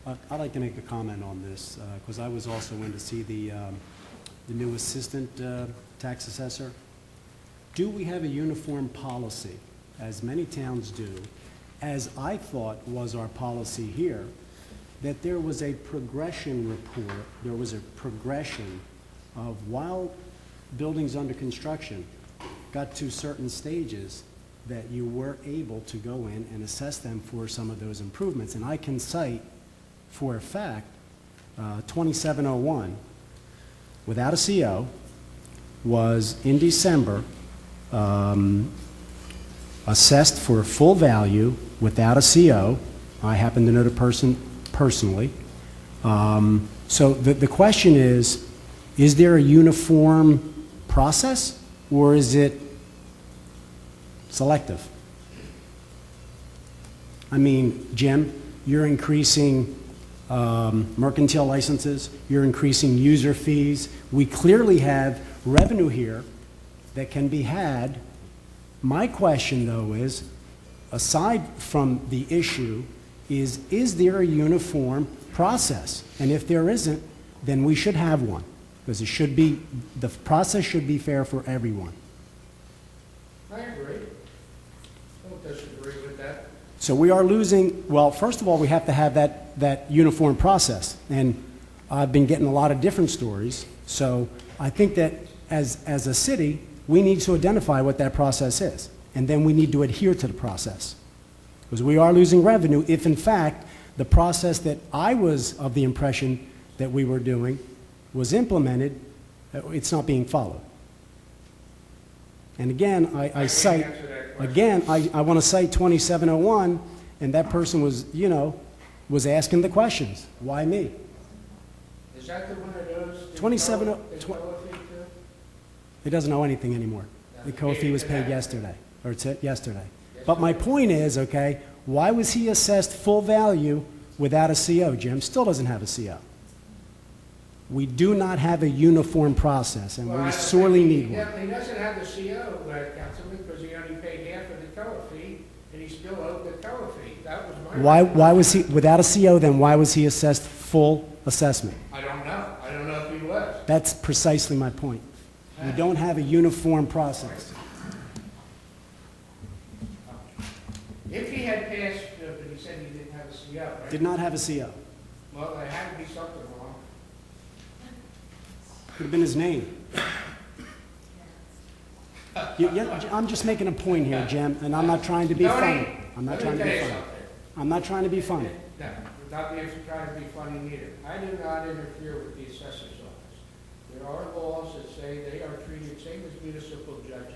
I'd like to make a comment on this, because I was also in to see the new assistant tax assessor. Do we have a uniform policy, as many towns do, as I thought was our policy here, that there was a progression report, there was a progression of while buildings under construction got to certain stages that you were able to go in and assess them for some of those improvements. And I can cite for a fact 2701 without a CO was in December assessed for full value without a CO. I happen to know the person personally. So the question is there a uniform process or is it selective? I mean, Jim, you're increasing mercantile licenses, you're increasing user fees. We clearly have revenue here that can be had. My question, though, is, aside from the issue, is there a uniform process? And if there isn't, then we should have one, because it should be, the process should be fair for everyone. I agree. I don't disagree with that. So we are losing, well, first of all, we have to have that uniform process. And I've been getting a lot of different stories. So I think that as a city, we need to identify what that process is. And then we need to adhere to the process. Because we are losing revenue if, in fact, the process that I was of the impression that we were doing was implemented, it's not being followed. And again, I cite, again, I want to cite 2701, and that person was, you know, was asking the questions. Why me? Is that the one of those? 2701. He doesn't know anything anymore. The co-fee was paid yesterday, or it's yesterday. But my point is, okay, why was he assessed full value without a CO, Jim? Still doesn't have a CO. We do not have a uniform process, and we sorely need one. He doesn't have the CO, Councilman, because he only paid half of the tow fee, and he still owed the tow fee. That was my Why was he, without a CO, then why was he assessed full assessment? I don't know. I don't know if he was. That's precisely my point. We don't have a uniform process. If he had passed, but he said he didn't have a CO, right? Did not have a CO. Well, there had to be something wrong. Could have been his name. I'm just making a point here, Jim, and I'm not trying to be funny. I'm not trying to be funny. I'm not trying to be funny. No, without you trying to be funny neither. I do not interfere with the assessor's office. There are laws that say they are treated same as municipal judges.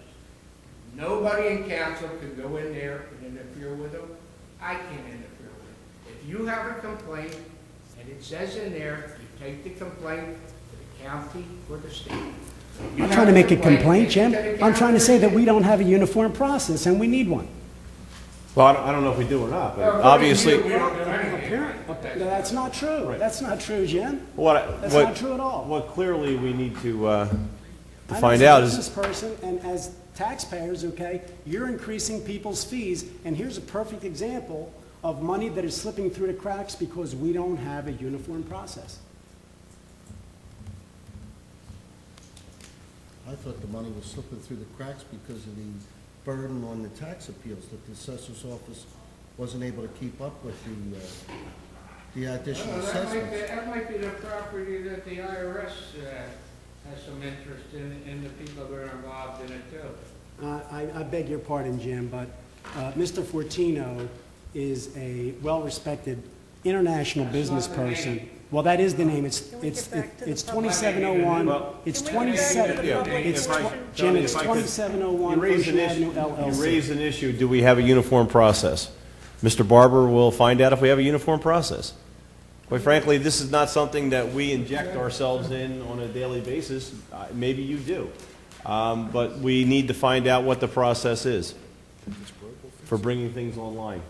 Nobody in council can go in there and interfere with them. I can't interfere with them. If you have a complaint and it says in there, you take the complaint to the county or the state. I'm not trying to make a complaint, Jim. I'm trying to say that we don't have a uniform process and we need one. Well, I don't know if we do or not, but obviously. We don't do anything. That's not true. Right. That's not true, Jim. That's not true at all. What clearly we need to I'm find as a out is. business person and as taxpayers, okay, you're increasing people's fees, and here's a perfect example of money that is slipping through the cracks because we don't have a uniform process. I thought the money was slipping through the cracks because of the burden on the tax appeals, that the assessor's office wasn't able to keep up with the additional assessments. That might be the property that the IRS has some interest in the people that are involved in it too. I beg your pardon, Jim, but Mr. Fortino is a well-respected international business person. Well, that is the name. It's 2701. It's 27. Jim, it's 2701 Ocean Avenue LLC. You raise an issue. Do we have a uniform process? Mr. Barber will find out if we have a uniform process. Quite frankly, this is not something that we inject ourselves in on a daily basis. Maybe you do. But we need to find out what the process is for bringing things online.